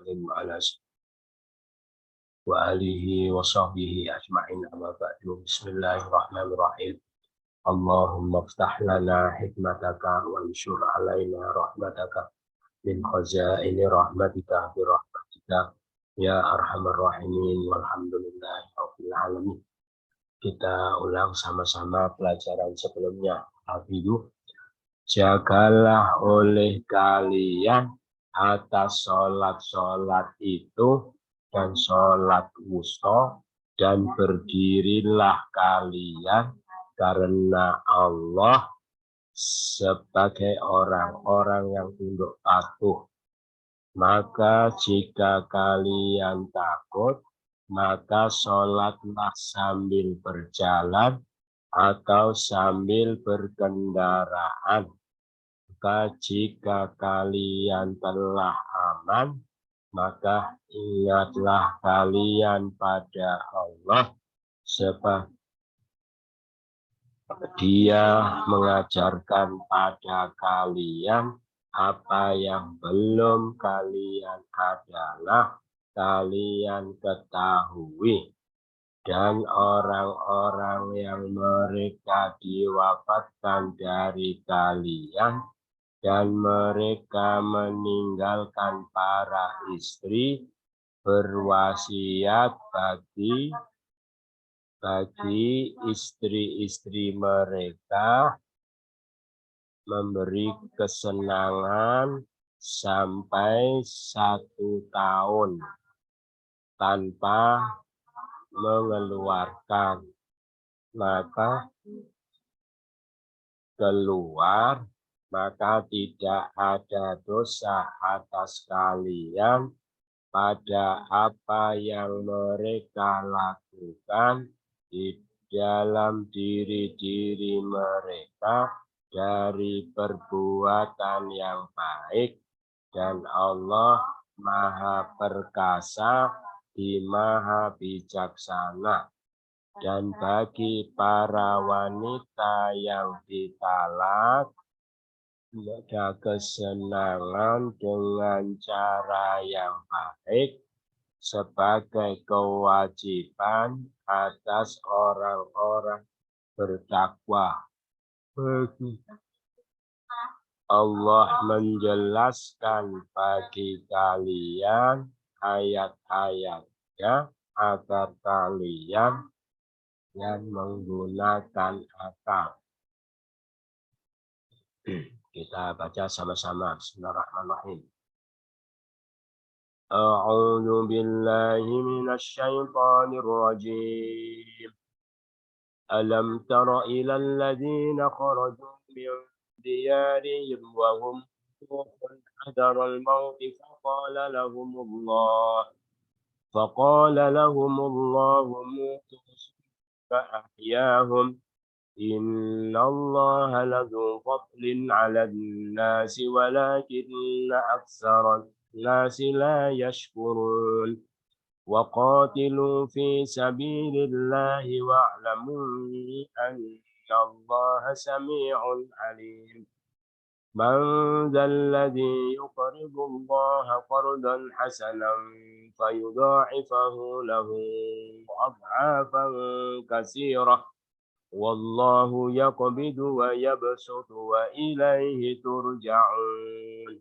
Muhammadin wa ala wa alihi wa sahbihi ajma'in amma ba'du. Bismillahirrahmanirrahim. Allahumma ftah lana hikmataka wa anshur alaina rahmataka min khazaini rahmatika bi rahmatika ya arhamar rahimin walhamdulillahi rabbil alamin. Kita ulang sama-sama pelajaran sebelumnya. Hafidhu, jagalah oleh kalian atas sholat-sholat itu dan sholat wusta, dan berdirilah kalian karena Allah sebagai orang-orang yang tunduk patuh. Maka jika kalian takut, maka sholatlah sambil berjalan atau sambil berkendaraan. Maka jika kalian telah aman, maka ingatlah kalian pada Allah sebab Dia mengajarkan pada kalian apa yang belum kalian ketahui. Dan orang-orang yang mereka diwafatkan dari kalian dan mereka meninggalkan para istri berwasiat bagi istri-istri mereka memberi kesenangan sampai 1 tahun tanpa mengeluarkan, maka tidak ada dosa atas kalian pada apa yang mereka lakukan di dalam diri mereka dari perbuatan yang baik, dan Allah Maha Perkasa di Maha Bijaksana. Dan bagi para wanita yang ditalak, ada kesenangan dengan cara yang baik sebagai kewajiban atas orang-orang bertakwa. Allah menjelaskan bagi kalian ayat-ayatnya agar kalian yang menggunakan akal. Kita baca sama-sama. Bismillahirrahmanirrahim. A'udzu billahi minasy syaithanir rajim. Alam tara ilal ladzina kharaju min diyarihim wa hum hadaral maut faqala lahumullah mutu فأحياهم إن الله لذو فضل على الناس ولكن أكثر الناس لا يشكرون وقاتلوا في سبيل الله واعلموا أن الله سميع عليم من ذا الذي يقرض الله قرضا حسنا فيضاعفه له أضعافا كثيرة والله يقبض ويبسط وإليه ترجعون.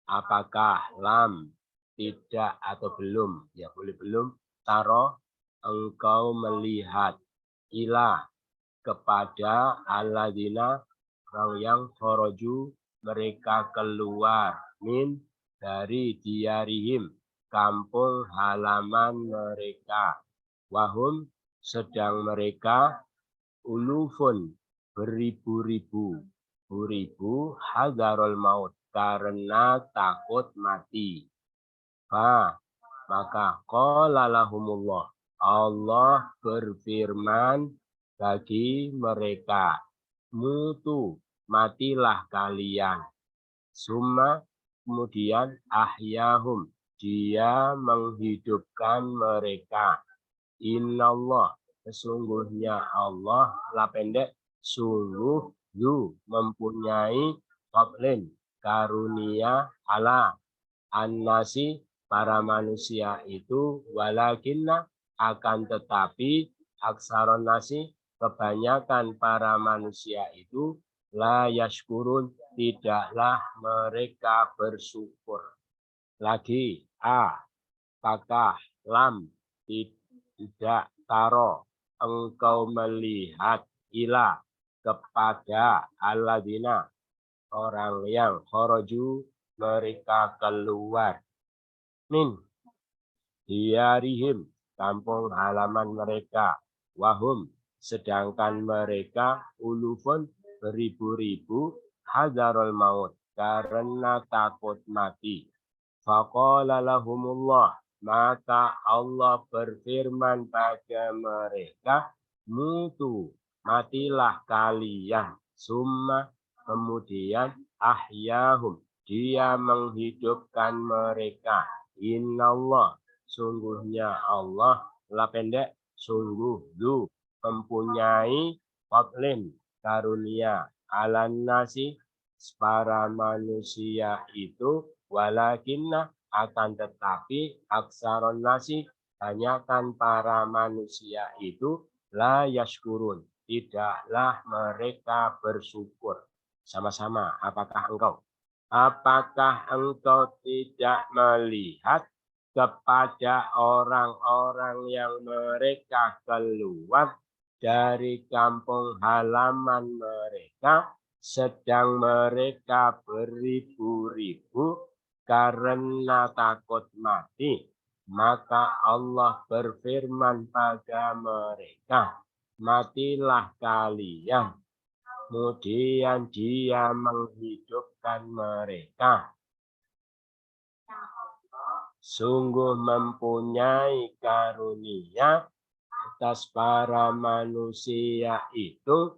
Apakah lam, tidak atau belum, ya boleh belum, taro, engkau melihat, ila, kepada alladzina, orang yang khoroju, mereka keluar, min, dari diarihim, kampung halaman mereka, wahum, sedang mereka, ulufun, beribu-ribu, hadarul maut, karena takut mati. Maka qala lahumullah, Allah berfirman bagi mereka, mutu, matilah kalian. Summa, kemudian ahyahum, dia menghidupkan mereka. Innallah, sesungguhnya Allah, la pendek, sungguh, mempunyai fadlin, karunia ala annasi para manusia itu, walakinna akan tetapi aksaron nasi kebanyakan para manusia itu la yashkurun tidaklah mereka bersyukur. Lagi apakah lam tidak taro engkau melihat ila kepada alladzina orang yang khoroju mereka keluar min diarihim kampung halaman mereka, wahum sedangkan mereka ulufun beribu-ribu hadarul maut karena takut mati. Faqala lahumullah maka Allah berfirman pada mereka, mutu matilah kalian, summa kemudian ahyahum dia menghidupkan mereka. Innallah sungguhnya Allah la pendek sungguh du mempunyai fadlin karunia alan nasi para manusia itu, walakinna akan tetapi aksaron nasi banyakkan para manusia itu la yashkurun tidaklah mereka bersyukur. Sama-sama, apakah engkau tidak melihat kepada orang-orang yang mereka keluar dari kampung halaman mereka sedang mereka beribu-ribu karena takut mati, maka Allah berfirman pada mereka, matilah kalian. Kemudian dia menghidupkan mereka. Sungguh mempunyai karunia atas para manusia itu,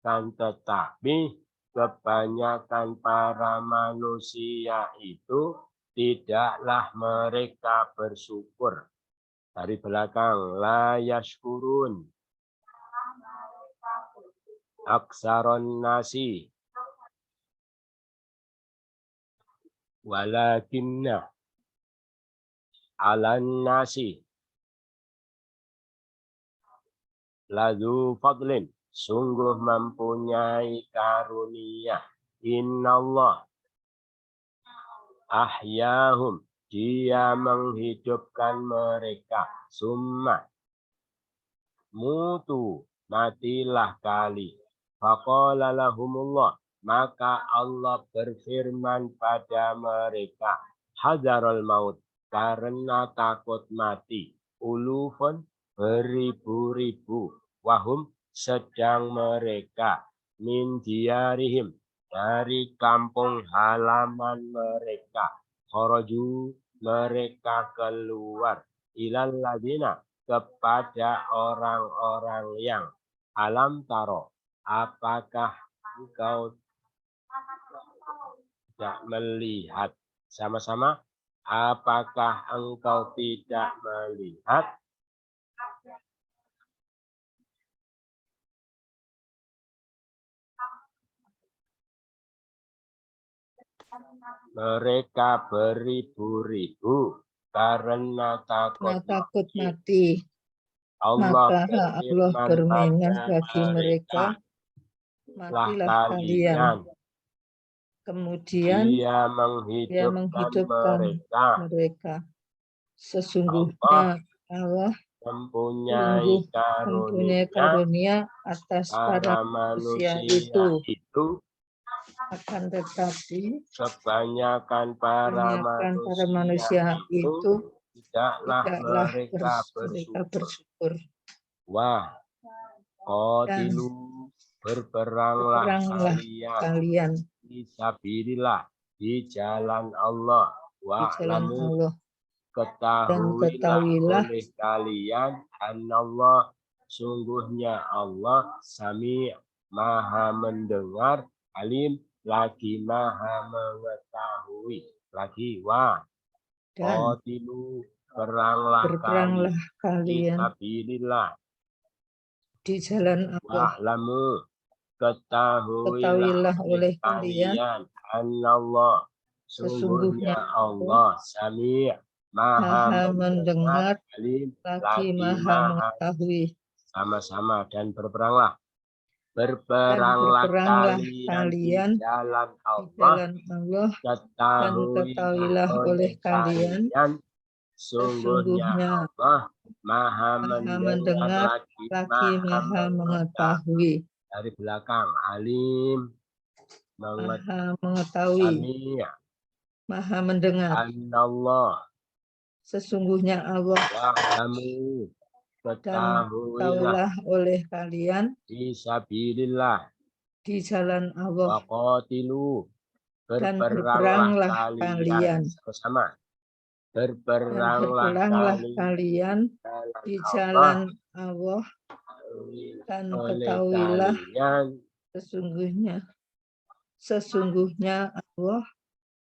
kan tetapi kebanyakan para manusia itu tidaklah mereka bersyukur. Dari belakang, la yashkurun. Aksaron nasi. Walakinna. Alan nasi. Ladu fadlin. Sungguh mempunyai karunia. Innallah ahyahum dia menghidupkan mereka. Summa mutu matilah kali. Faqala lahumullah maka Allah berfirman pada mereka, hadarul maut karena takut mati. Ulufun beribu-ribu. Wahum sedang mereka min diarihim dari kampung halaman mereka, khoroju mereka keluar, ilal ladina kepada orang-orang yang alam taro. Apakah engkau tidak melihat? Sama-sama, apakah engkau tidak melihat? Mereka beribu-ribu karena takut mati. Maka Allah berfirman bagi mereka, matilah kalian. Kemudian dia menghidupkan mereka. Sesungguhnya Allah mempunyai karunia atas para manusia itu. Akan tetapi kebanyakan para manusia itu tidaklah mereka bersyukur. Wah, qatilu berperanglah kalian fisabilillah di jalan Allah. Wa'lamu ketahuilah oleh kalian annallah sungguhnya Allah sami maha mendengar, alim lagi maha mengetahui. Lagi qatilu berperanglah kalian fisabilillah di jalan Allah. Wa'lamu ketahuilah oleh kalian Annallah, sungguhnya Allah Sami' Maha mendengar, Alim lagi lagi Maha Maha mengetahui. sama-sama dan berperanglah. Berperanglah kalian di jalan Allah, Allah, dan ketahuilah ketahuilah oleh kalian sungguhnya Allah Maha mendengar lagi Maha mengetahui. Dari belakang Alim Maha mengetahui, Sami' Maha mendengar. Annallah, Sesungguhnya Allah, wa'lamu, dan ketahuilah ketahuilah oleh kalian fisabilillah, di jalan Allah, waqatilu, dan berperanglah berperanglah kalian. Sama-sama. Dan Berperanglah kalian di Allah, jalan Allah, dan oleh ketahuilah kalian sesungguhnya Allah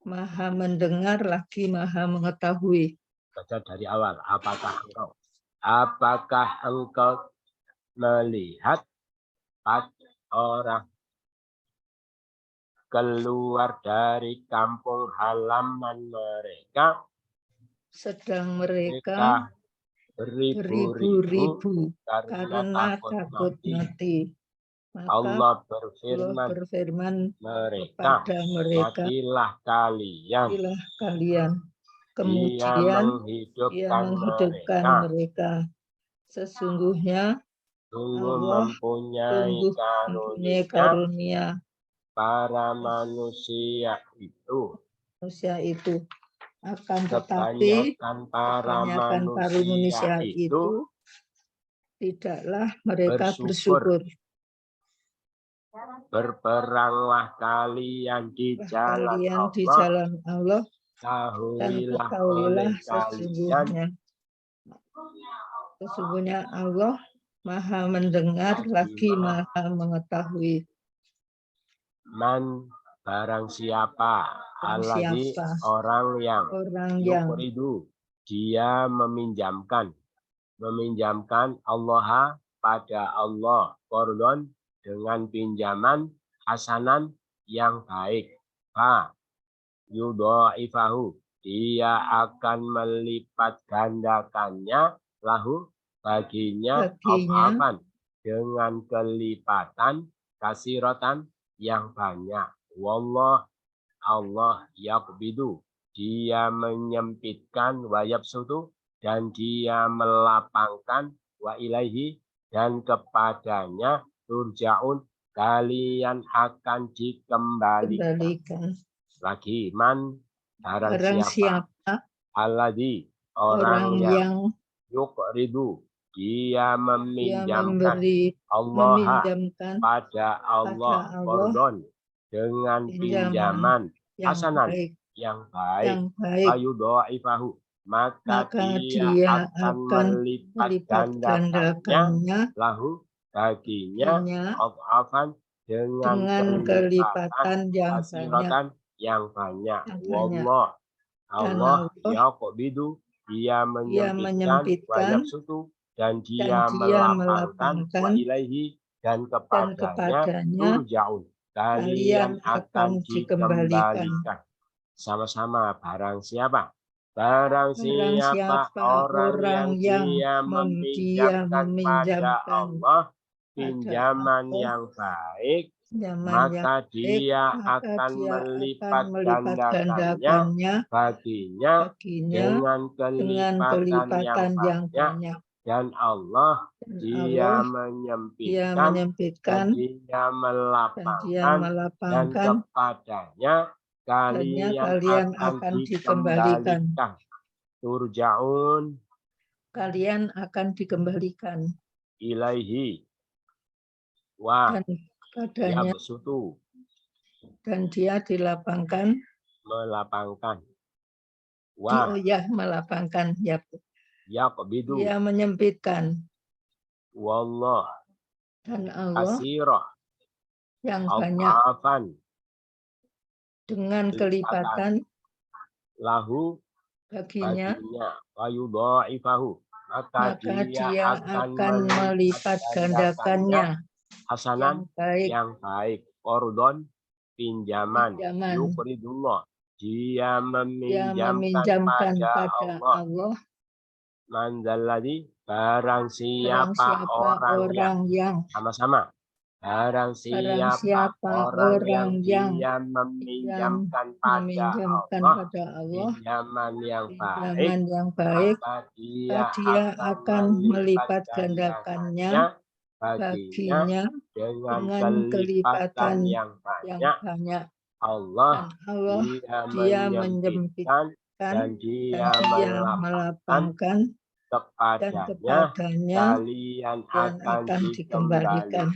Maha mendengar lagi Maha mengetahui. baca dari awal. Apakah engkau melihat orang keluar dari kampung halaman mereka, sedang mereka beribu-ribu karena takut mati. Maka Allah berfirman mereka, kepada mereka, matilah kalian. Kemudian Ia menghidupkan mereka. Sesungguhnya Allah mempunyai karunia para manusia itu. Akan tetapi para manusia itu tidaklah mereka bersyukur. Berperanglah kalian di jalan Allah, dan ketahuilah sesungguhnya Allah Maha mendengar lagi Maha mengetahui. Man, barang siapa, alladzi, orang yang yuqridu, dia meminjamkan Allah pada Allah, qardon, dengan pinjaman hasanan yang baik. Yudha'ifahu, dia akan melipat gandakannya lahu baginya afan, dengan kelipatan kasiratan yang banyak. Wallah, Allah yaqbidu, dia menyempitkan, wa yabsutu, dan dia melapangkan, wa ilaihi, dan kepadanya turja'un, kalian akan dikembalikan. Lagi man, barang siapa, alladzi, orang yang yuqridu, dia meminjamkan Allah pada Allah qardon, dengan pinjaman hasanan yang baik, ayudha'ifahu, maka dia akan melipat gandakannya lahu baginya afan, dengan kelipatan yang banyak. Wallah, Allah yaqbidu, dia menyempitkan, wa yabsutu, dan dia melapangkan, wa ilaihi, dan kepadanya turja'un, kalian akan dikembalikan. Sama-sama, barang siapa orang yang dia meminjamkan pada Allah pinjaman yang baik, maka dia akan melipat gandakannya baginya dengan kelipatan yang banyak. Dan Allah dia menyempitkan, dia melapangkan, dan kepadanya kalian akan dikembalikan. Turja'un, kalian akan dikembalikan. Ilaihi, wa padanya, yabsutu, dan dia dilapangkan, melapangkan, melapangkan, yaqbidu, dia menyempitkan, wallah, dan Allah kasirah, yang banyak, afan, dengan kelipatan lahu baginya, wa yudha'ifahu, maka dia akan melipat gandakannya hasanan yang baik, qardon, pinjaman. Pinjaman. Yuqridullah. Dia Dia meminjamkan meminjamkan pada pada Allah. Allah. Man dzalladzi, barang Barang siapa siapa orang yang yang sama-sama. Barang siapa siapa orang yang orang yang dia meminjamkan pada meminjamkan Allah pada Allah pinjaman yang baik, pinjaman yang baik, maka dia dia akan melipat gandakannya baginya dengan dengan kelipatan yang yang banyak. banyak. Allah, Dan Allah dia dia menyempitkan menyempitkan dan dia dan dia melapangkan melapangkan dan kepadanya kepadanya kalian dan akan akan dikembalikan.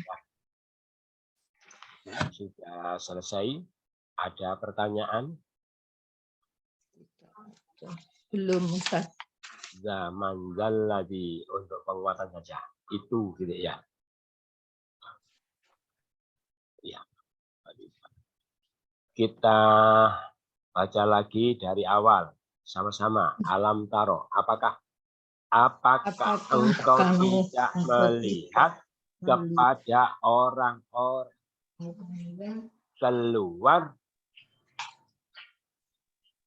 Sudah selesai. Ada pertanyaan? Belum, Ustaz. Zaman dzalladzi untuk penguatan saja. Itu gitu ya. Ya. Kita baca lagi dari awal sama-sama. Alam taro. Apakah engkau kamu tidak melihat kepada orang-orang keluar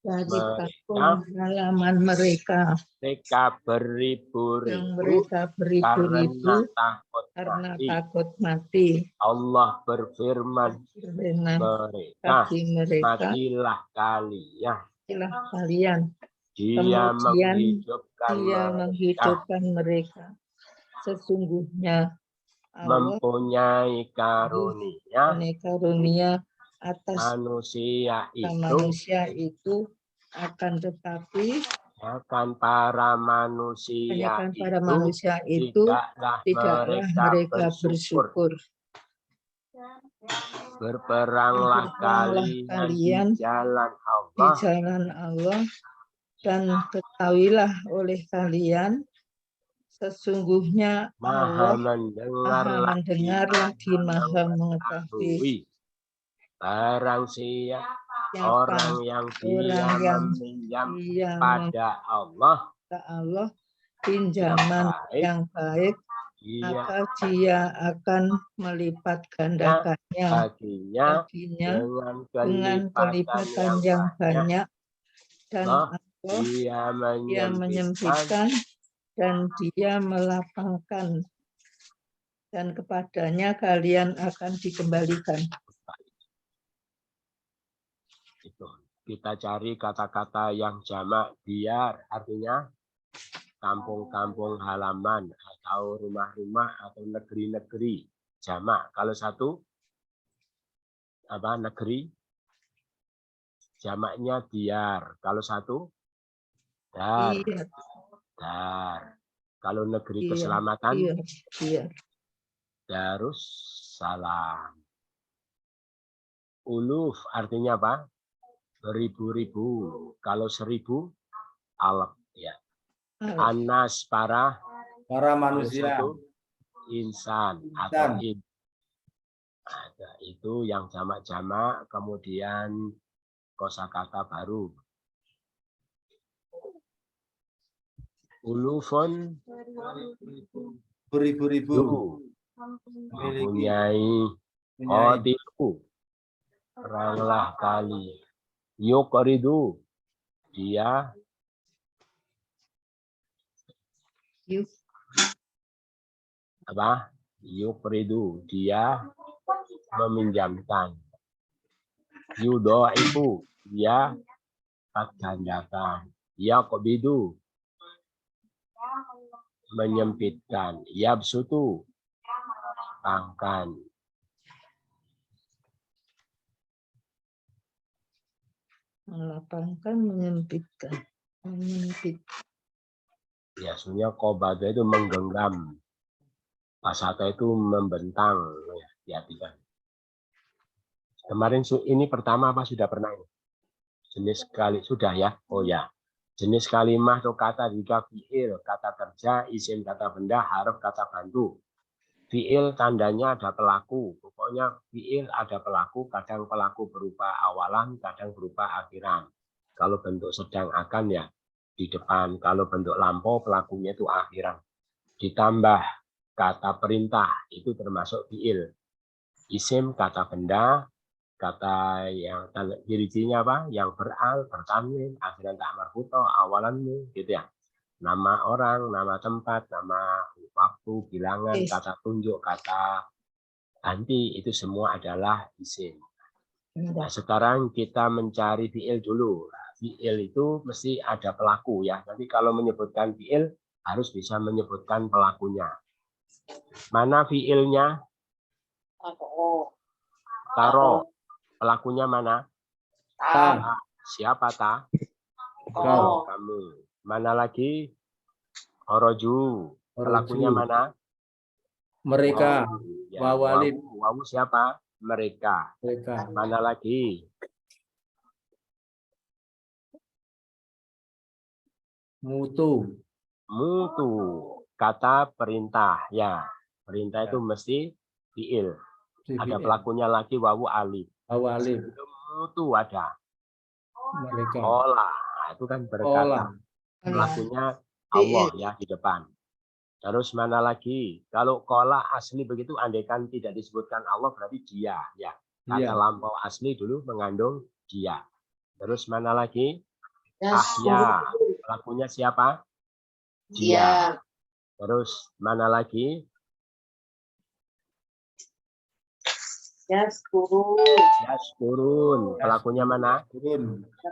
dari kampung halaman mereka mereka yang beribu-ribu mereka beribu-ribu karena takut takut mati. Allah berfirman Dengan mereka, bagi mereka, matilah kalian. Dia Dia menghidupkan mereka. Sesungguhnya Allah mempunyai karunia atas manusia itu akan tetapi para manusia itu tidaklah mereka bersyukur. Berperanglah kalian di jalan Allah dan ketahuilah oleh kalian sesungguhnya Allah Maha mendengar lagi Maha mengetahui. Barang siapa orang yang meminjam pada Allah pinjaman yang baik, maka dia akan melipat gandakannya baginya dengan kelipatan yang banyak. Dan Allah dia menyempitkan dan dia melapangkan, dan kepadanya kalian akan dikembalikan. Itu. Kita cari kata-kata yang jamak biar, artinya kampung-kampung halaman atau rumah-rumah atau negeri-negeri jamak. Kalau satu negeri jamaknya diar. Kalau satu dar. Kalau negeri keselamatan Darussalam. Uluf artinya apa? Beribu-ribu. Kalau 1000 alaf ya. Anas para manusia. Insan atau in. Ada itu yang jamak-jamak, kemudian kosakata baru. Ulufun beribu-ribu. Mempunyai qadiru. Peranglah kali. Yuqridu. Dia Yuqridu. Dia meminjamkan. Yudha'ifu. Dia gandakan. Yaqbidu. Menyempitkan. Yabsutu. Pangkan. Melapangkan, menyempitkan. Ya, sebenarnya qabada itu menggenggam. Basata itu membentang. Ya, tidak. Kemarin ini pertama apa sudah pernah ini? Jenis kali sudah ya? Oh ya. Jenis kalimah atau kata jika fi'il, kata kerja, isim kata benda, harf kata bantu. Fi'il tandanya ada pelaku. Pokoknya fi'il ada pelaku, kadang pelaku berupa awalan, kadang berupa akhiran. Kalau bentuk sedang akan ya di depan. Kalau bentuk lampau pelakunya itu akhiran. Ditambah kata perintah itu termasuk fi'il. Isim kata benda, kata yang ciri-cirinya apa? Yang beral, bertanwin, akhiran tak marfuto, awalanmu, gitu ya. Nama orang, nama tempat, nama waktu, bilangan, kata tunjuk, kata ganti, itu semua adalah isim. Nah, sekarang kita mencari fiil dulu. Fiil itu mesti ada pelaku ya. Nanti kalau menyebutkan fiil harus bisa menyebutkan pelakunya. Mana fiilnya? Taro. Pelakunya mana? Ta. Siapa ta? Kau. Kamu. Mana lagi? Oroju. Pelakunya mana? Mereka. Wawu. Ya, Wawalid. wawu siapa? Mereka. Mereka. Mana lagi? Mutu. Mutu. Kata perintah. Ya. Perintah itu mesti fiil. Ada pelakunya lagi wawu alif. Wawalid. Mutu ada. Mereka. Kola. Nah, itu kan berkata. Pelakunya Allah ya di depan. Terus mana lagi? Kalau kola asli begitu, andaikan tidak disebutkan Allah berarti dia. Ya. Kata lampau asli dulu mengandung dia. Terus mana lagi? Ahya. Pelakunya siapa? Dia. Terus mana lagi? Yaskurun. Pelakunya mana?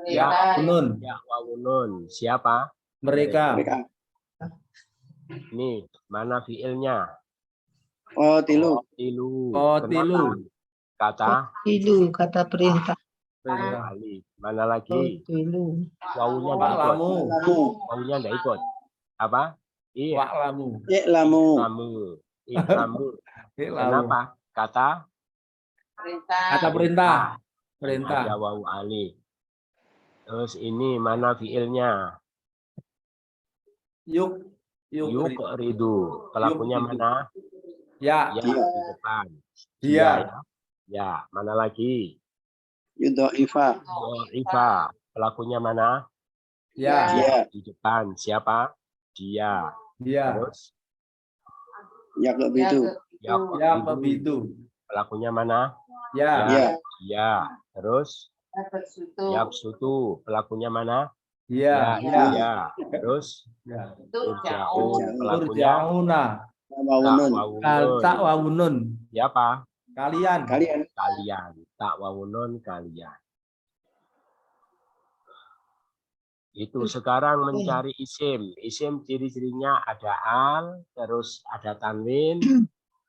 Ya, Nun. Ya, wawunun. Siapa? Mereka. Ini mana fiilnya? Oh, tilu. Tilu. Oh, Kenapa? tilu. Kata Tilu, kata perintah. alif. Mana lagi? Tilu. Wawunya enggak ikut. Waklamu. Wawunya enggak ikut. Apa? Iya. Waklamu. Iklamu. Kamu. Iklamu. Kenapa? Kata Kata perintah. Perintah. ada wawu alif. Terus ini mana fiilnya? Yuk. Yuk ridu. Pelakunya Yuk, mana? Ya. Ya, di depan. Dia. Ya, mana lagi? Yudho'ifa. Ifa. Pelakunya mana? Ya. Ya. Di depan. Siapa? Dia. Dia. Terus Yakubitu. Ya, begitu. Pelakunya mana? Ya. Ya. Ya. Terus Yabsutu. Pelakunya mana? Ya. Ya. Terus Ya. Turjaun. Pelakunya Turjauna. Wawunun. Tak wawunun. siapa? Kalian. Kalian. Kalian. Tak wawunun kalian. Itu sekarang mencari isim. Isim ciri-cirinya ada al, terus ada tanwin,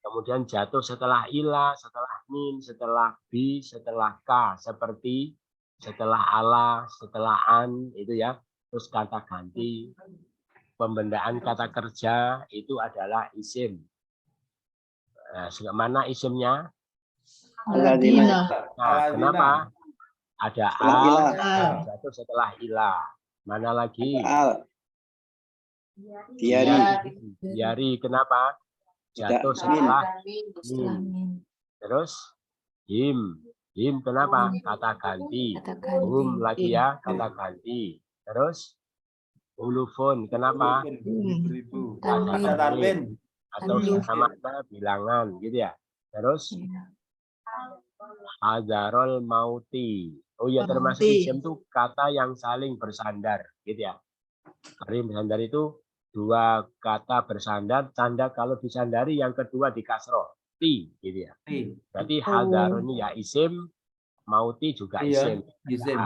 kemudian jatuh setelah ila, setelah min, setelah bi, setelah ka, seperti setelah ala, setelah an, itu ya. Terus kata ganti, pembendaan kata kerja itu adalah isim. Nah, mana isimnya? Aladina. Nah, kenapa? Ada al, jatuh setelah ila. Mana lagi? Al. Tiari. Tiari, kenapa? Jatuh setelah min. Terus him. Him kenapa? Kata ganti. Hum lagi ya, kata ganti. Terus ulufun kenapa? Kata tanwin. Atau sama bilangan gitu ya. Terus Hazarul mauti. Oh ya, termasuk isim itu kata yang saling bersandar, gitu ya. Saling bersandar itu dua kata bersandar, tanda kalau disandari yang kedua di kasroh, ti, gitu ya. Berarti hazarun ini ya isim, mauti juga isim. Isim.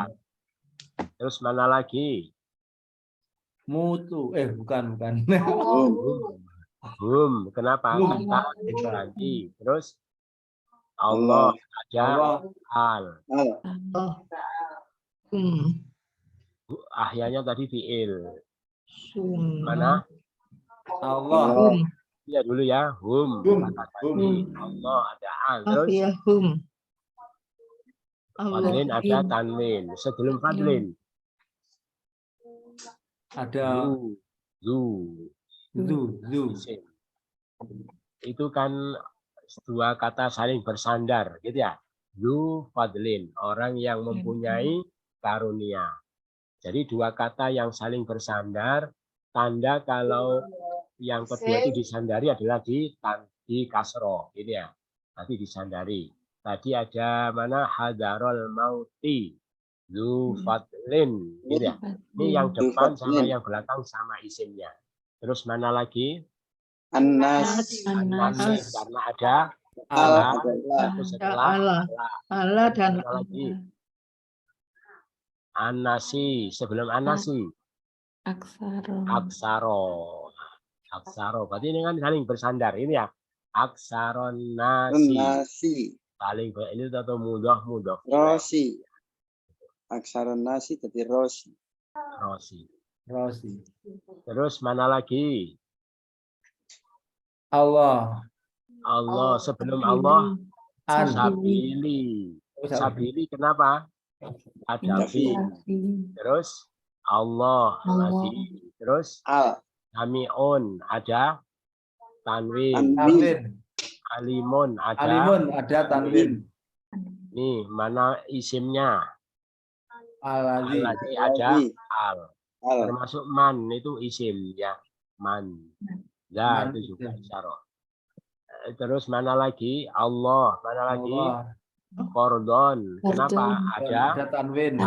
Terus mana lagi? Mutu. Bukan. Hum, kenapa? Kata ganti. Terus Allah ada al. Ahyanya tadi fiil. Mana? Allah. Iya dulu ya. Hum. Kata ganti. Allah ada al. Terus fadlin ada tanwin. Sebelum fadlin ada zu. Zu. Itu kan dua kata saling bersandar, gitu ya. Zu fadlin, orang yang mempunyai karunia. Jadi dua kata yang saling bersandar, tanda kalau yang kedua itu disandari adalah di kasroh, gitu ya. Tadi disandari. Tadi ada mana hadarul mauti zu fadlin gitu ya. Ini yang depan sama yang belakang sama isimnya. Terus mana lagi? Anas. Anas karena ada Al. terus setelah Allah dan mana lagi? Anasi sebelum anasi. Aksaro. Berarti ini kan saling bersandar ini ya. Aksaron nasi. Nasi. Saling ini atau mudah. Rosi. Aksaron nasi tapi rosi. Rosi. Terus mana lagi? Allah. Sebelum Allah An. Sabili kenapa? Ada fi. Terus Allah lagi. Terus Sami'un ada tanwin. Alimun ada tanwin. Nih mana isimnya? Alladzi ada al. Termasuk man itu isim ya. Man. Ya itu juga isyarah. Terus mana lagi? Allah. Mana lagi? Kordon. Kenapa? Ada tanwin.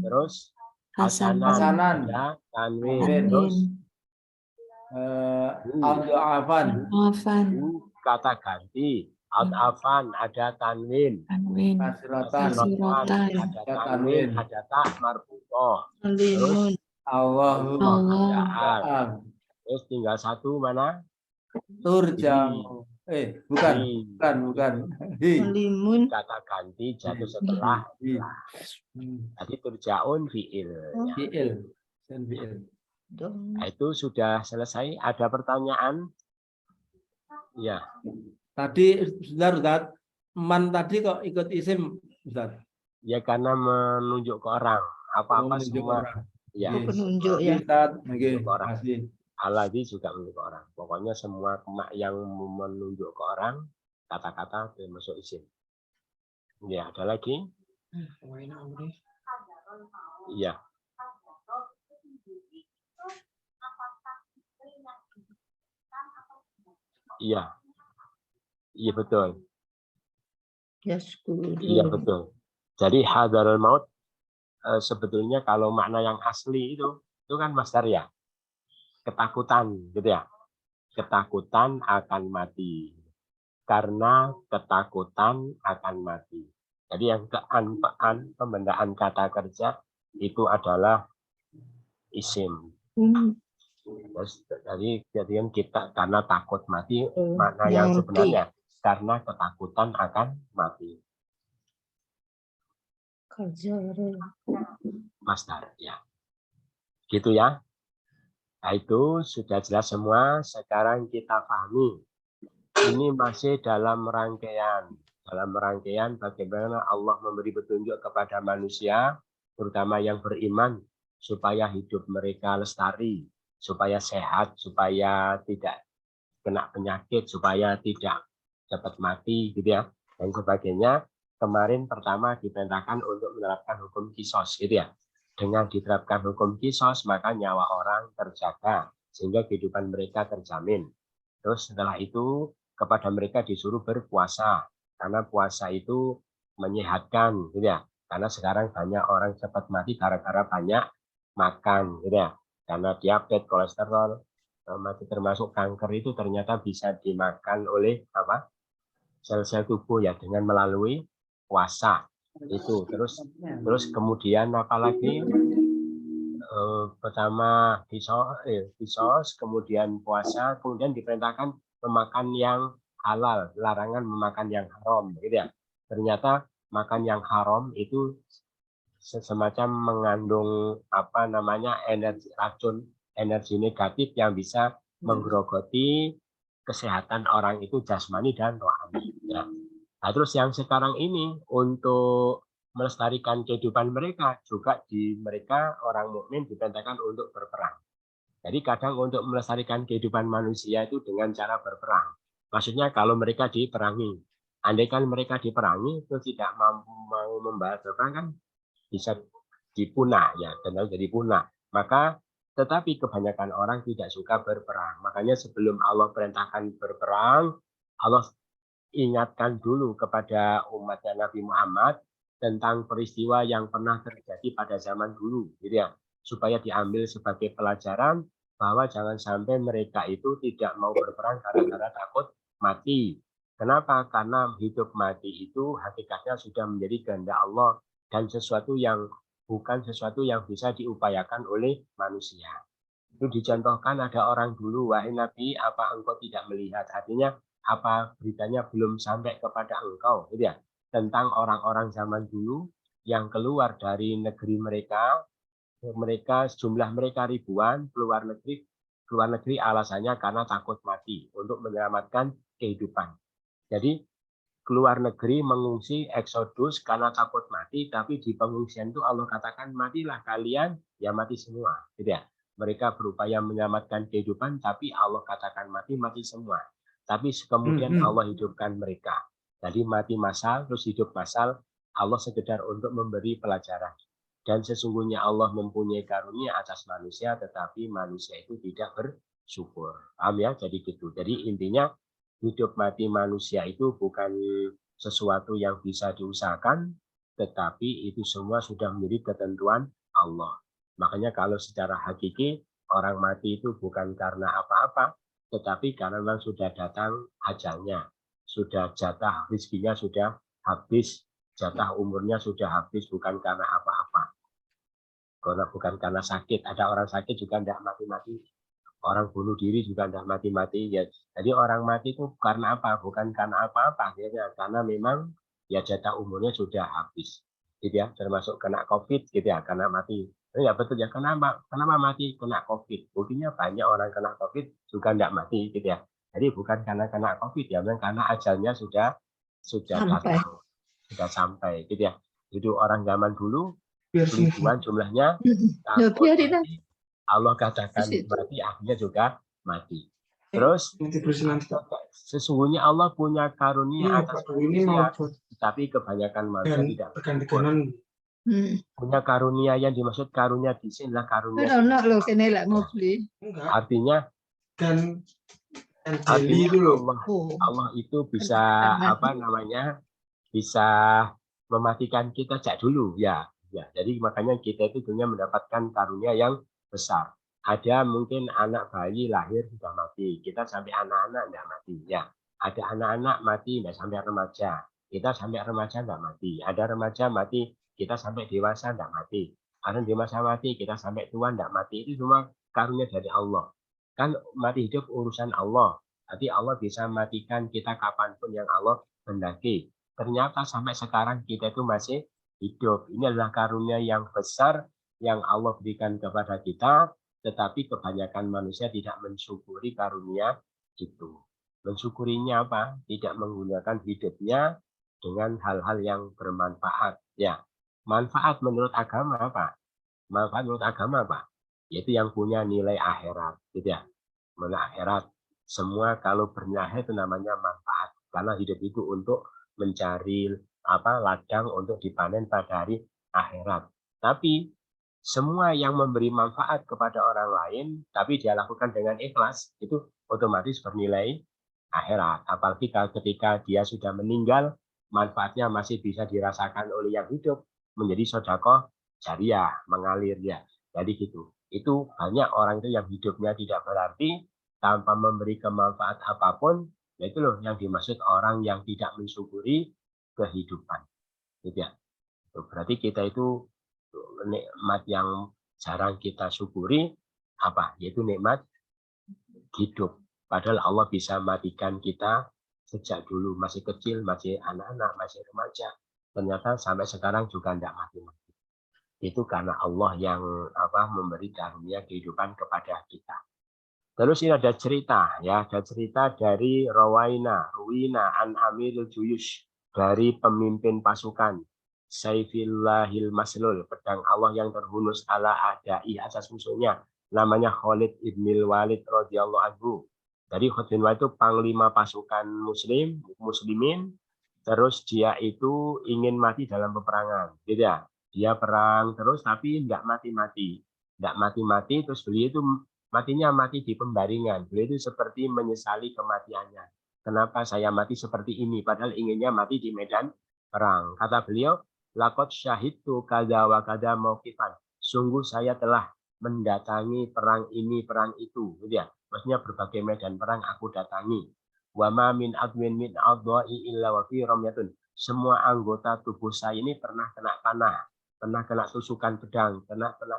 Terus Hasanan. Ada tanwin. Terus Al-Afan. Kata ganti. Al-Afan ada tanwin. Kasrotan ada tanwin. Ada tak marbutoh. Terus Allah. Terus tinggal satu mana? Turja'u. Bukan. Kata ganti jatuh setelah. Tadi turja'un fi'il. Nah, itu sudah selesai. Ada pertanyaan? Ya. Tadi Ustaz, man tadi kok ikut isim Ustaz? Ya karena menunjuk ke orang. Apa-apa semua. Ya. Penunjuk ya. Menunjuk ke orang. Alladzi juga menunjuk ke orang. Pokoknya semua yang menunjuk ke orang, kata-kata termasuk isim. Ya, ada lagi? Iya. Iya betul. Iya betul. Jadi hadarul maut sebetulnya kalau makna yang asli itu kan masdar ya. Ketakutan gitu ya. Ketakutan akan mati. Karena ketakutan akan mati. Jadi yang pembendaan kata kerja itu adalah isim. Terus jadi kan kita karena takut mati, makna yang sebenarnya karena ketakutan akan mati. Masdar ya. Gitu ya. Nah, itu sudah jelas semua. Sekarang kita pahami. Ini masih dalam rangkaian bagaimana Allah memberi petunjuk kepada manusia, terutama yang beriman, supaya hidup mereka lestari, supaya sehat, supaya tidak kena penyakit, supaya tidak cepat mati, gitu ya, dan sebagainya. Kemarin pertama diperintahkan untuk menerapkan hukum kisos, gitu ya. Dengan diterapkan hukum kisos, maka nyawa orang terjaga, sehingga kehidupan mereka terjamin. Terus setelah itu, kepada mereka disuruh berpuasa, karena puasa itu menyehatkan, gitu ya. Karena sekarang banyak orang cepat mati gara-gara banyak makan, gitu ya. Karena diabetes, kolesterol, mati termasuk kanker itu ternyata bisa dimakan oleh sel-sel tubuh ya dengan melalui puasa itu. Terus kemudian apalagi pertama kisos, kemudian puasa, kemudian diperintahkan memakan yang halal, larangan memakan yang haram, gitu ya. Ternyata makan yang haram itu semacam mengandung energi negatif yang bisa menggerogoti kesehatan orang itu jasmani dan rohani. Ya. Nah, terus yang sekarang ini untuk melestarikan kehidupan mereka juga mereka orang mukmin diperintahkan untuk berperang. Jadi kadang untuk melestarikan kehidupan manusia itu dengan cara berperang. Maksudnya kalau mereka diperangi, andaikan mereka diperangi itu tidak mau membahas berperang kan bisa dipunah ya, dan jadi punah. Maka tetapi kebanyakan orang tidak suka berperang. Makanya sebelum Allah perintahkan berperang, Allah ingatkan dulu kepada umatnya Nabi Muhammad tentang peristiwa yang pernah terjadi pada zaman dulu, gitu ya, supaya diambil sebagai pelajaran bahwa jangan sampai mereka itu tidak mau berperang karena takut mati. Kenapa? Karena hidup mati itu hakikatnya sudah menjadi kehendak Allah dan sesuatu yang bukan sesuatu yang bisa diupayakan oleh manusia. Itu dicontohkan ada orang dulu, wahai Nabi, apa engkau tidak melihat? Artinya apa beritanya belum sampai kepada engkau, gitu ya, tentang orang-orang zaman dulu yang keluar dari negeri mereka jumlah mereka ribuan keluar negeri alasannya karena takut mati untuk menyelamatkan kehidupan. Jadi keluar negeri mengungsi eksodus karena takut mati, tapi di pengungsian itu Allah katakan matilah kalian, ya mati semua, gitu ya. Mereka berupaya menyelamatkan kehidupan, tapi Allah katakan mati semua. Tapi kemudian Allah hidupkan mereka. Jadi mati massal, terus hidup massal, Allah sekedar untuk memberi pelajaran. Dan sesungguhnya Allah mempunyai karunia atas manusia, tetapi manusia itu tidak bersyukur. Paham ya? Jadi gitu. Jadi intinya hidup mati manusia itu bukan sesuatu yang bisa diusahakan, tetapi itu semua sudah menjadi ketentuan Allah. Makanya kalau secara hakiki orang mati itu bukan karena apa-apa, tetapi karena memang sudah datang ajalnya, sudah jatah rezekinya sudah habis, jatah umurnya sudah habis, bukan karena apa-apa. Karena bukan karena sakit, ada orang sakit juga tidak mati-mati, orang bunuh diri juga tidak mati-mati. Ya, jadi orang mati itu karena apa? Bukan karena apa-apa, akhirnya karena memang ya jatah umurnya sudah habis, gitu ya. Termasuk kena COVID, gitu ya, karena mati. Ya betul ya, kenapa mati? Kena COVID. Buktinya banyak orang kena COVID juga tidak mati, gitu ya. Jadi bukan karena kena COVID, ya memang karena ajalnya sudah datang, sudah sampai, gitu ya. Jadi orang zaman dulu ribuan jumlahnya, takut mati, Allah katakan mati, akhirnya juga mati. Terus sesungguhnya Allah punya karunia atas manusia, tapi kebanyakan manusia tidak bersyukur. Punya karunia yang dimaksud karunia di sini adalah karunia. Artinya Allah itu bisa bisa mematikan kita sejak dulu, ya. Jadi makanya kita itu dunia mendapatkan karunia yang besar. Ada mungkin anak bayi lahir sudah mati, kita sampai anak-anak tidak mati, ya. Ada anak-anak mati tidak sampai remaja, kita sampai remaja tidak mati. Ada remaja mati, kita sampai dewasa tidak mati. Ada dewasa mati, kita sampai tua tidak mati. Itu semua karunia dari Allah. Kan mati hidup urusan Allah. Jadi Allah bisa matikan kita kapanpun yang Allah kehendaki. Ternyata sampai sekarang kita itu masih hidup. Ini adalah karunia yang besar yang Allah berikan kepada kita, tetapi kebanyakan manusia tidak mensyukuri karunia itu. Mensyukurinya apa? Tidak menggunakan hidupnya dengan hal-hal yang bermanfaat. Ya, manfaat menurut agama apa? Manfaat menurut agama apa? Yaitu yang punya nilai akhirat, gitu ya. Menilai akhirat. Semua kalau bernilai itu namanya manfaat. Karena hidup itu untuk mencari ladang untuk dipanen pada hari akhirat. Tapi semua yang memberi manfaat kepada orang lain, tapi dia lakukan dengan ikhlas, itu otomatis bernilai akhirat. Apalagi ketika dia sudah meninggal, manfaatnya masih bisa dirasakan oleh yang hidup, menjadi sedekah jariah, mengalir ya. Jadi gitu. Itu banyak orang itu yang hidupnya tidak berarti, tanpa memberi kemanfaat apapun. Itu loh yang dimaksud orang yang tidak mensyukuri kehidupan, gitu ya. Berarti kita itu nikmat yang jarang kita syukuri apa? Yaitu nikmat hidup. Padahal Allah bisa matikan kita sejak dulu masih kecil, masih anak-anak, masih remaja. Ternyata sampai sekarang juga tidak mati-mati. Itu karena Allah yang memberi karunia kehidupan kepada kita. Terus ini ada cerita, ya, ada cerita dari Ruwina an Amirul Juyush, dari pemimpin pasukan Saifillahil Maslul, pedang Allah yang terhunus ala adai atas musuhnya, namanya Khalid ibnil Walid radhiyallahu anhu. Dari Khalid bin Walid itu panglima pasukan muslimin, terus dia itu ingin mati dalam peperangan, gitu ya. Dia perang terus tapi tidak mati-mati, terus beliau itu matinya mati di pembaringan. Beliau itu seperti menyesali kematiannya. Kenapa saya mati seperti ini? Padahal inginnya mati di medan perang. Kata beliau, laqad syahidtu kada wa kada mauqifan. Sungguh saya telah mendatangi perang ini, perang itu. Gitu ya. Maksudnya berbagai medan perang aku datangi. Wa ma min adwin min adwa'i illa wa fi ramyatun. Semua anggota tubuh saya ini pernah kena panah, pernah kena tusukan pedang, pernah kena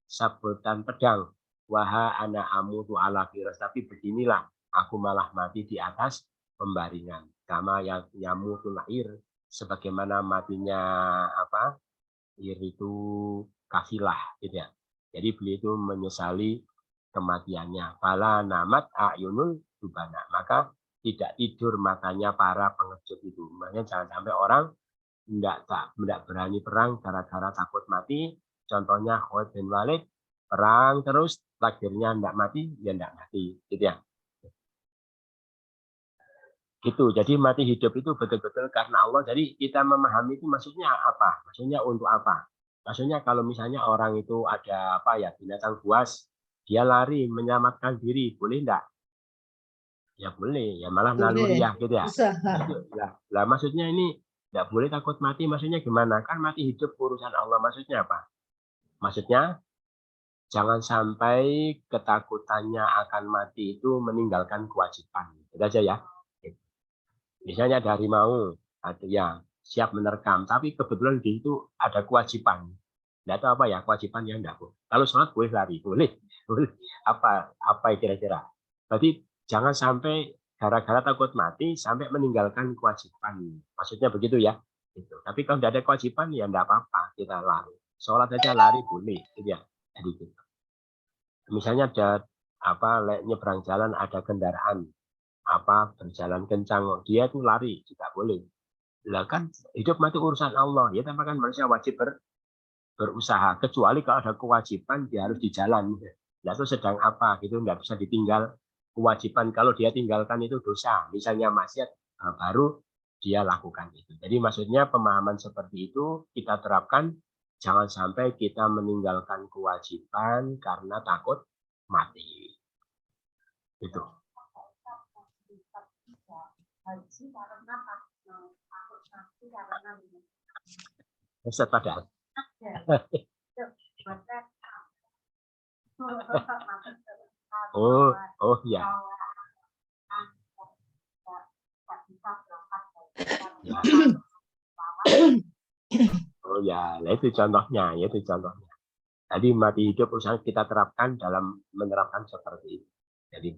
sabetan pedang. Waha ana amutu ala firas. Tapi beginilah aku malah mati di atas pembaringan. Kama yamutul air, sebagaimana matinya apa? Ir itu kafilah, gitu ya. Jadi beliau itu menyesali kematiannya. Fala namat ayunul dubana. Maka tidak tidur matanya para pengecut itu. Makanya jangan sampai orang tidak berani perang gara-gara takut mati. Contohnya Khalid bin Walid, perang terus takdirnya tidak mati, ya tidak mati, gitu ya. Gitu. Jadi mati hidup itu betul-betul karena Allah. Jadi kita memahami itu maksudnya apa? Maksudnya untuk apa? Maksudnya kalau misalnya orang itu ada apa ya, binatang buas, dia lari menyelamatkan diri, boleh enggak? Ya boleh, ya malah naluri ya gitu ya. Lah maksudnya ini enggak boleh takut mati, maksudnya gimana? Kan mati hidup urusan Allah, maksudnya apa? Maksudnya jangan sampai ketakutannya akan mati itu meninggalkan kewajiban. Itu aja ya. Misalnya ada harimau, ada yang siap menerkam, tapi kebetulan di itu ada kewajiban. Tidak tahu apa ya kewajiban yang tidak boleh. Kalau sholat boleh lari, boleh. Apa kira-kira? Berarti jangan sampai gara-gara takut mati sampai meninggalkan kewajiban. Maksudnya begitu ya. Gitu. Tapi kalau tidak ada kewajiban ya tidak apa-apa kita lari. Sholat saja lari boleh, gitu ya. Jadi gitu. Misalnya ada apa nyebrang jalan ada kendaraan berjalan kencang, dia tuh lari juga boleh. Lah kan hidup mati urusan Allah, ya tapi kan manusia wajib berusaha, kecuali kalau ada kewajiban dia harus di jalan. Nah itu sedang apa gitu, nggak bisa ditinggal kewajiban. Kalau dia tinggalkan itu dosa, misalnya maksiat, baru dia lakukan itu. Jadi maksudnya pemahaman seperti itu kita terapkan, jangan sampai kita meninggalkan kewajiban karena takut mati. Itu. Ustaz padahal. Oh ya. Oh ya, nah itu contohnya, itu contohnya. Jadi mati hidup urusan kita terapkan dalam menerapkan seperti itu. Jadi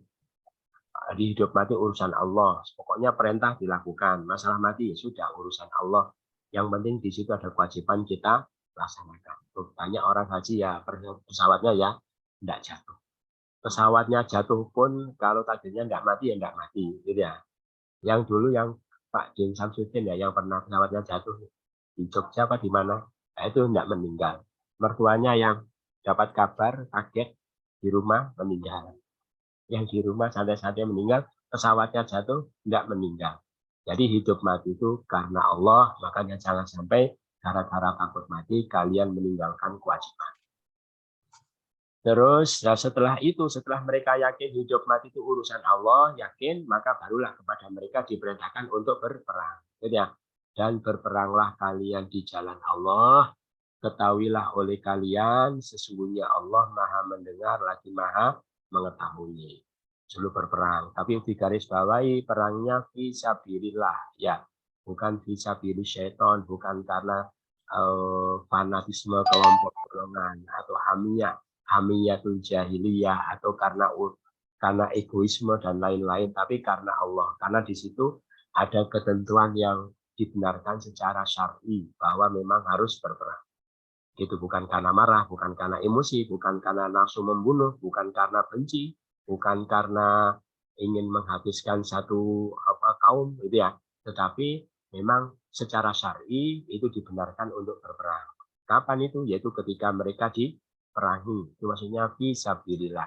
hidup mati urusan Allah. Pokoknya perintah dilakukan. Masalah mati sudah urusan Allah. Yang penting di situ ada kewajiban kita laksanakan. Banyak orang haji ya pesawatnya ya tidak jatuh. Pesawatnya jatuh pun kalau takdirnya tidak mati ya tidak mati, gitu ya. Yang dulu yang Pak Din Samsudin ya yang pernah pesawatnya jatuh di Jogja apa di mana, nah, itu tidak meninggal. Mertuanya yang dapat kabar kaget di rumah meninggal. Yang di rumah santai-santai meninggal, pesawatnya jatuh tidak meninggal. Jadi hidup mati itu karena Allah, makanya jangan sampai gara-gara takut mati kalian meninggalkan kewajiban. Terus setelah itu, setelah mereka yakin hidup mati itu urusan Allah, yakin, maka barulah kepada mereka diperintahkan untuk berperang. Ya. Dan berperanglah kalian di jalan Allah, ketahuilah oleh kalian, sesungguhnya Allah maha mendengar lagi maha mengetahui. Sebelum berperang, tapi digarisbawahi perangnya fisabilillah, ya, bukan fisabilis syaitan, bukan karena fanatisme kelompok golongan atau hamiyatul jahiliyah atau karena egoisme dan lain-lain, tapi karena Allah, karena di situ ada ketentuan yang dibenarkan secara syar'i bahwa memang harus berperang. Itu bukan karena marah, bukan karena emosi, bukan karena nafsu membunuh, bukan karena benci, bukan karena ingin menghabiskan satu kaum, gitu ya. Tetapi memang secara syar'i itu dibenarkan untuk berperang. Kapan itu? Yaitu ketika mereka diperangi. Itu maksudnya fisabilillah.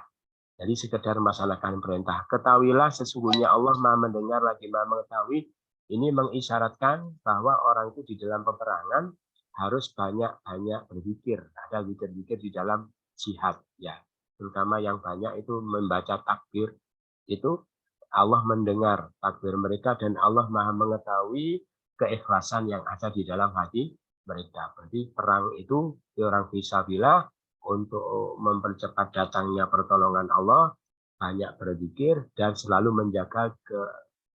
Jadi sekedar melaksanakan perintah. Ketahuilah sesungguhnya Allah Maha mendengar lagi Maha mengetahui. Ini mengisyaratkan bahwa orang itu di dalam peperangan harus banyak-banyak berzikir. Ada zikir-zikir di dalam jihad, ya. Terutama yang banyak itu membaca takbir. Itu Allah mendengar takbir mereka dan Allah Maha mengetahui keikhlasan yang ada di dalam hati mereka. Berarti perang itu orang fisabilillah untuk mempercepat datangnya pertolongan Allah, banyak berzikir dan selalu menjaga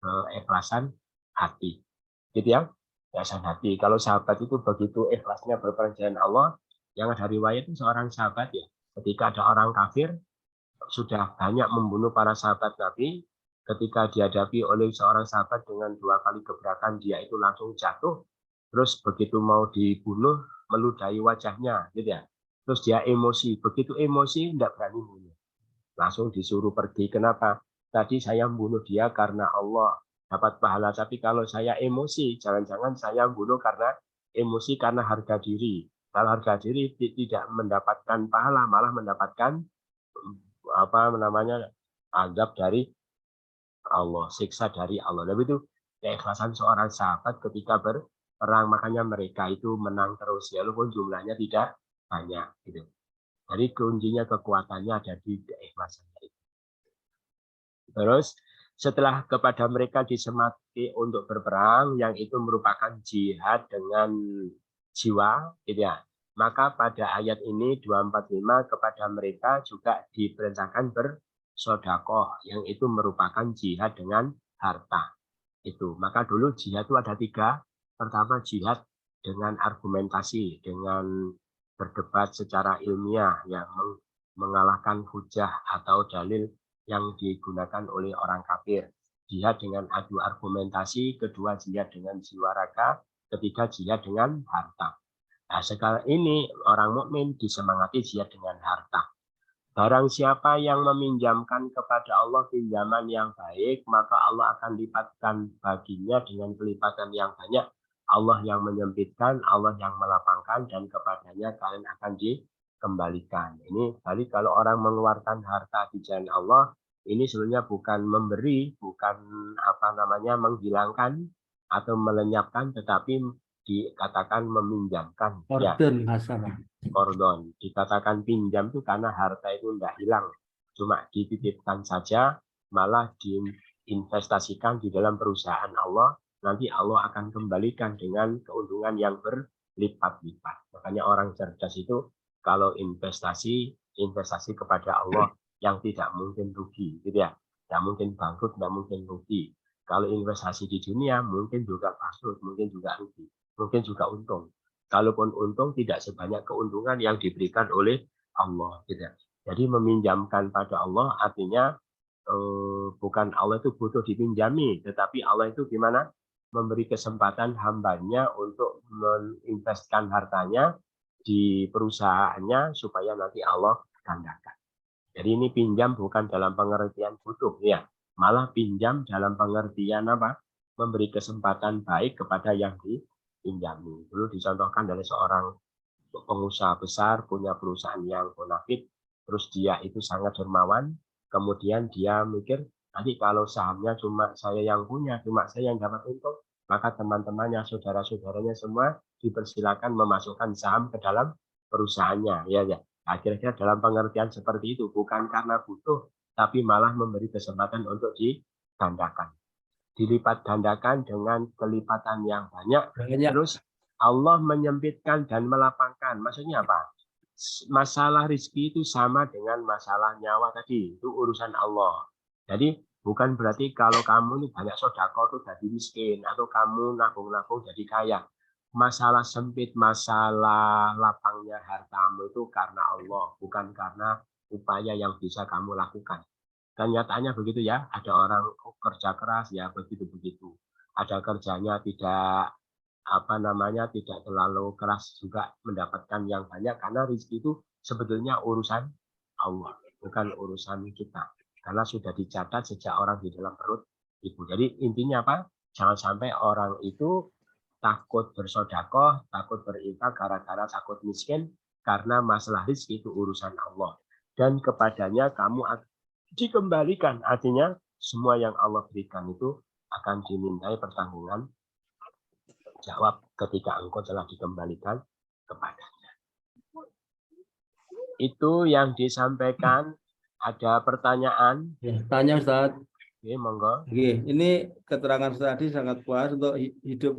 keikhlasan hati. Gitu ya, keikhlasan hati. Kalau sahabat itu begitu ikhlasnya berperang dengan Allah, yang ada riwayat itu seorang sahabat ya, ketika ada orang kafir sudah banyak membunuh para sahabat Nabi, ketika dihadapi oleh seorang sahabat dengan 2 kali gebrakan, dia itu langsung jatuh, terus begitu mau dibunuh meludahi wajahnya, gitu ya. Terus dia emosi, begitu emosi tidak berani bunuh, langsung disuruh pergi. Kenapa? Tadi saya membunuh dia karena Allah dapat pahala, tapi kalau saya emosi, jangan-jangan saya membunuh karena emosi, karena harga diri. Kalau harga diri tidak mendapatkan pahala, malah mendapatkan azab dari Allah, siksa dari Allah. Tapi itu keikhlasan seorang sahabat ketika berperang, makanya mereka itu menang terus walaupun jumlahnya tidak banyak gitu. Jadi kuncinya kekuatannya ada di keikhlasan itu. Terus setelah kepada mereka disemangati untuk berperang, yang itu merupakan jihad dengan jiwa gitu ya. Maka pada ayat ini 245 kepada mereka juga diperintahkan bersedekah, yang itu merupakan jihad dengan harta. Itu. Maka dulu jihad itu ada 3. Pertama jihad dengan argumentasi, dengan berdebat secara ilmiah yang mengalahkan hujah atau dalil yang digunakan oleh orang kafir. Jihad dengan adu argumentasi, kedua jihad dengan jiwa raga, ketiga jihad dengan harta. Nah, sekarang ini orang mukmin disemangati jihad dengan harta. Barang siapa yang meminjamkan kepada Allah pinjaman yang baik, maka Allah akan lipatkan baginya dengan kelipatan yang banyak. Allah yang menyempitkan, Allah yang melapangkan, dan kepadanya kalian akan dikembalikan. Ini tadi kalau orang mengeluarkan harta di jalan Allah, ini sebenarnya bukan memberi, bukan menghilangkan atau melenyapkan, tetapi dikatakan meminjamkan. Kordon masalah. Kordon dikatakan pinjam itu karena harta itu tidak hilang, cuma dititipkan saja, malah diinvestasikan di dalam perusahaan Allah, nanti Allah akan kembalikan dengan keuntungan yang berlipat-lipat. Makanya orang cerdas itu kalau investasi kepada Allah yang tidak mungkin rugi, gitu ya, tidak mungkin bangkrut, tidak mungkin rugi. Kalau investasi di dunia mungkin juga bangkrut, mungkin juga rugi, mungkin juga untung. Kalaupun untung tidak sebanyak keuntungan yang diberikan oleh Allah. Gitu. Jadi meminjamkan pada Allah artinya bukan Allah itu butuh dipinjami, tetapi Allah itu gimana? Memberi kesempatan hambanya untuk menginvestkan hartanya di perusahaannya supaya nanti Allah gandakan. Jadi ini pinjam bukan dalam pengertian butuh ya, malah pinjam dalam pengertian apa? Memberi kesempatan baik kepada yang dipinjami. Dulu dicontohkan dari seorang pengusaha besar punya perusahaan yang bonafit, terus dia itu sangat dermawan, kemudian dia mikir nanti kalau sahamnya cuma saya yang punya, cuma saya yang dapat untung, maka teman-temannya, saudara-saudaranya semua dipersilakan memasukkan saham ke dalam perusahaannya, ya. Akhirnya dalam pengertian seperti itu, bukan karena butuh, tapi malah memberi kesempatan untuk digandakan. Dilipat gandakan dengan kelipatan yang banyak. Terus Allah menyempitkan dan melapangkan. Maksudnya apa? Masalah rezeki itu sama dengan masalah nyawa tadi. Itu urusan Allah. Jadi bukan berarti kalau kamu ini banyak sedekah itu jadi miskin, atau kamu nabung-nabung jadi kaya. Masalah sempit, masalah lapangnya hartamu itu karena Allah, bukan karena upaya yang bisa kamu lakukan. Dan nyatanya begitu ya, ada orang kerja keras ya begitu-begitu. Ada kerjanya tidak tidak terlalu keras juga mendapatkan yang banyak, karena rezeki itu sebetulnya urusan Allah, bukan urusan kita. Karena sudah dicatat sejak orang di dalam perut ibu. Jadi intinya apa? Jangan sampai orang itu takut bersedekah, takut berinfak gara-gara takut miskin, karena masalah rezeki itu urusan Allah. Dan kepadanya kamu dikembalikan, artinya semua yang Allah berikan itu akan dimintai pertanggungan jawab ketika engkau telah dikembalikan kepadanya. Itu yang disampaikan. Ada pertanyaan? Ya, tanya Ustaz. Oke, monggo. Oke, ini keterangan tadi sangat puas untuk hidup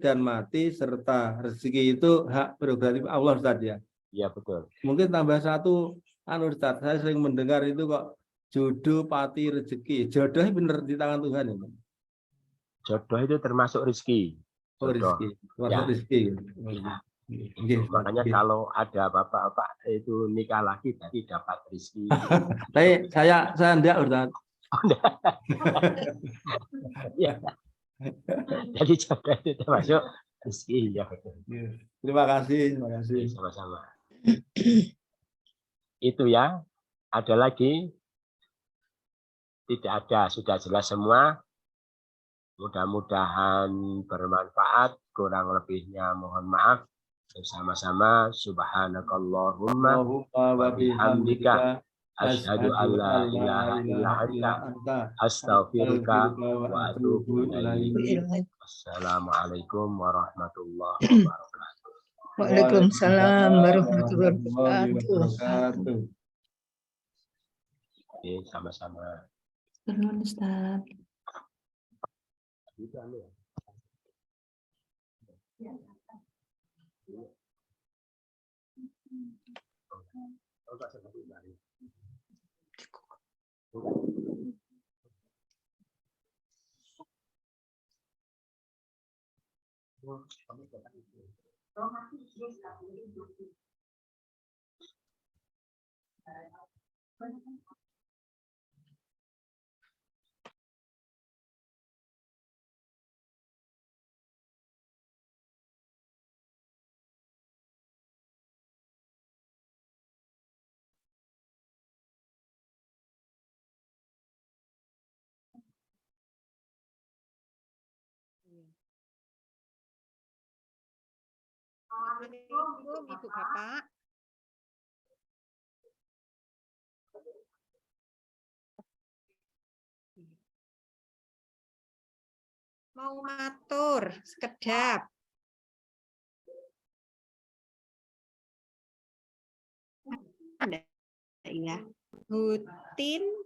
dan mati serta rezeki itu hak prerogatif Allah Ustaz ya. Iya betul. Mungkin tambah satu Ustaz, saya sering mendengar itu kok jodoh, pati, rezeki. Jodohnya benar di tangan Tuhan ya. Jodoh itu termasuk rezeki. Oh, Jodoh. rezeki. Termasuk Ya. rezeki. Iya. Oke, Makanya oke. kalau ada bapak-bapak itu nikah lagi tadi dapat rezeki. Tapi saya enggak Ustaz. Ya. Jadi jodoh itu termasuk rezeki ya. Terima kasih, terima kasih. Sama-sama. Itu ya. Ada lagi? Tidak ada, sudah jelas semua. Mudah-mudahan bermanfaat. Kurang lebihnya mohon maaf. Bersama-sama subhanakallahumma wa bihamdika asyhadu an la ilaha illa anta astaghfiruka wa atubu ilaik. Wassalamualaikum warahmatullahi wabarakatuh. Waalaikumsalam warahmatullahi wabarakatuh. Oke, sama-sama. Nuhun Ustaz. Assalamualaikum Ibu Bapak. Mau matur sekedap. Ada ya. Hutin